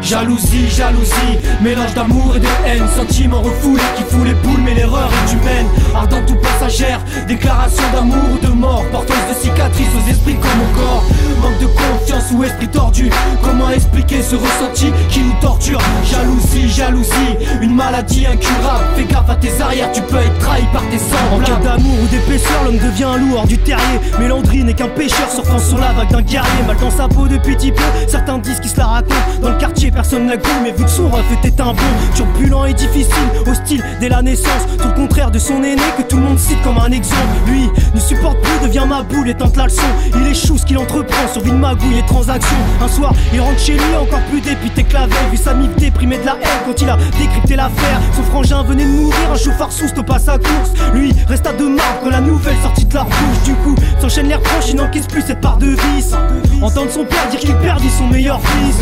Jalousie, jalousie, mélange d'amour et de haine, sentiment refoulé qui fout les boules mais l'erreur est humaine. Ardente ou passagère, déclaration d'amour ou de mort, porteuse de cicatrices aux esprits comme au corps. Manque de confiance ou esprit tordu, comment expliquer ce ressenti qui nous torture? Jalousie, jalousie, une maladie incurable, fais gaffe à tes arrières, tu peux être trahi par tes semblables. En quête d'amour ou d'épaisseur, l'homme devient un loup hors du terrier. Mélandry n'est qu'un pêcheur surfant sur la vague d'un guerrier. Mal dans sa peau depuis petit peu, certains disent qu'il se la raconte. Dans le quartier personne n'a goût, mais vu que son ref était un bon. Turbulent et difficile, hostile dès la naissance, tout le contraire de son aîné que tout le monde cite comme un exemple. Lui ne supporte plus, devient ma boule et tente la leçon. Il échoue ce qu'il entreprend, survie de magouille et transactions. Un soir il rentre chez lui encore plus dépité que la veille, vu sa mif déprimée de la haine quand il a décrypté l'affaire. Son frangin venait de mourir, un chauffard sous stoppe à sa course. Lui reste à deux marques quand la nouvelle sortie de leur bouche. Du coup s'enchaînent les reproches, il n'encaisse plus cette part de vice. Entendre son père dire qu'il perdit son meilleur fils,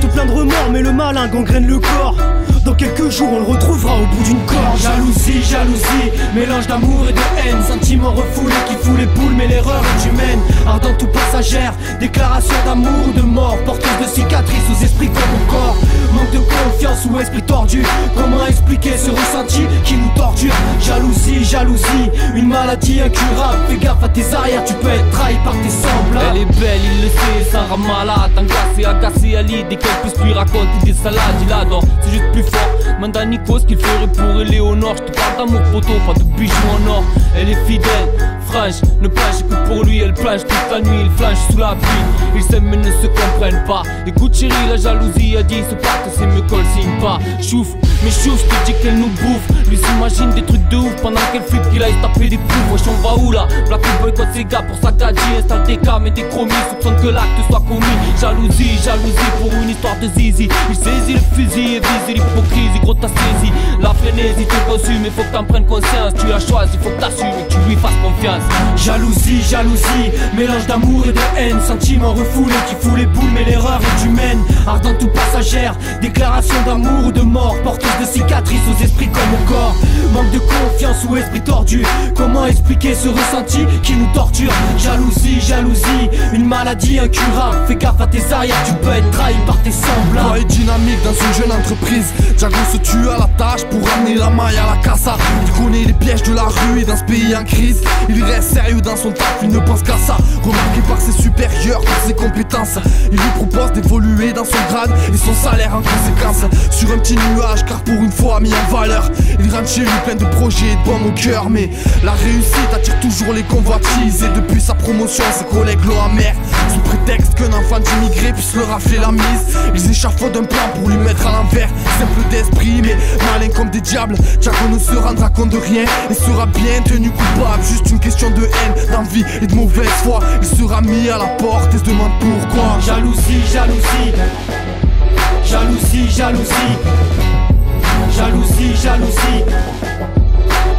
tout plein de remords mais le malin gangrène le corps. Dans quelques jours on le retrouvera au bout d'une corde. Jalousie, jalousie, mélange d'amour et de haine, sentiment refoulé qui fout les boules mais l'erreur est humaine. Ardente ou passagère, déclaration d'amour ou de mort, porteuse de cicatrices aux esprits comme au corps. Manque de confiance ou esprit tordu, comment expliquer ce ressenti qui nous torture? Jalousie, jalousie, une maladie incurable, fais gaffe à tes arrières, tu peux être trahi par tes semblables. Elle est belle, il le sait, ça rend malade, agacé à l'idée qu'elle puisse lui raconter des salades. Il adore, c'est juste plus fort. Mande à Nico ce qu'il ferait pour Éléonore. Je te parle d'amour poteau, pas de bijoux en or. Elle est fidèle, franche, ne planche que pour lui. Elle planche toute la nuit, il flanche sous la pluie. Ils s'aiment mais ne se comprennent pas. Écoute chérie, la jalousie a dit se battre, c'est mieux qu'on le signe pas. Chouf, mais chouf, je te dis qu'elle nous bouffe. Lui s'imagine des trucs de ouf pendant qu'elle flippe qu'il aille se taper des poufs. Wesh on va où là? Black boycott ses gars pour sa gadget. Installe des cams et des chromies, soupçonne que l'acte soit commis. Jalousie, jalousie pour une histoire de zizi. Il saisit le fusil et vise l'hypocrisie. Gros t'as saisi la frénésie, t'es conçu mais faut que t'en prennes conscience. Tu l'as choisi, faut que t'assumes et que tu lui fasses confiance. Jalousie, jalousie, mélange d'amour et de haine, sentiment refoulé qui fout les boules mais l'erreur est humaine. Ardente ou passagère, déclaration d'amour ou de mort, porteuse de cicatrices aux esprits comme au corps. Manque de confiance ou esprit tordu, comment expliquer ce ressenti qui nous torture? Jalousie, jalousie, une maladie incurable, fais gaffe à tes arrières, tu peux être trahi par tes semblables. Toi est dynamique dans une jeune entreprise, Django se tue à la tâche pour ramener la maille à la casa. Il connaît les pièges de la rue et dans ce pays en crise, il reste sérieux dans son taf, il ne pense qu'à ça. Remarqué par ses supérieurs, pour ses compétences, il lui propose d'évoluer dans son grade et son salaire en conséquence. Sur un petit nuage car pour une fois mis en valeur, il rentre chez lui plein de projets et de baume au cœur. Mais la réussite attire toujours les convoitises, et depuis sa promotion ses collègues l'ont amer. Sous prétexte qu'un enfant d'immigré puisse leur rafler la mise, ils échafaudent un plan pour lui mettre à l'envers. Simple d'esprit mais malin comme des diables, Django ne se rendra compte de rien et sera bien tenu coupable. Juste une question de haine, d'envie et de mauvaise foi. Il sera mis à la porte et se demande pourquoi. Jalousie, jalousie, jalousie, jalousie, jalousie, jalousie,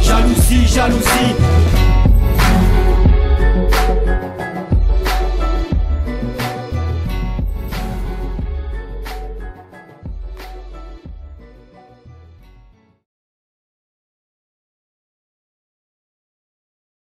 jalousie, jalousie.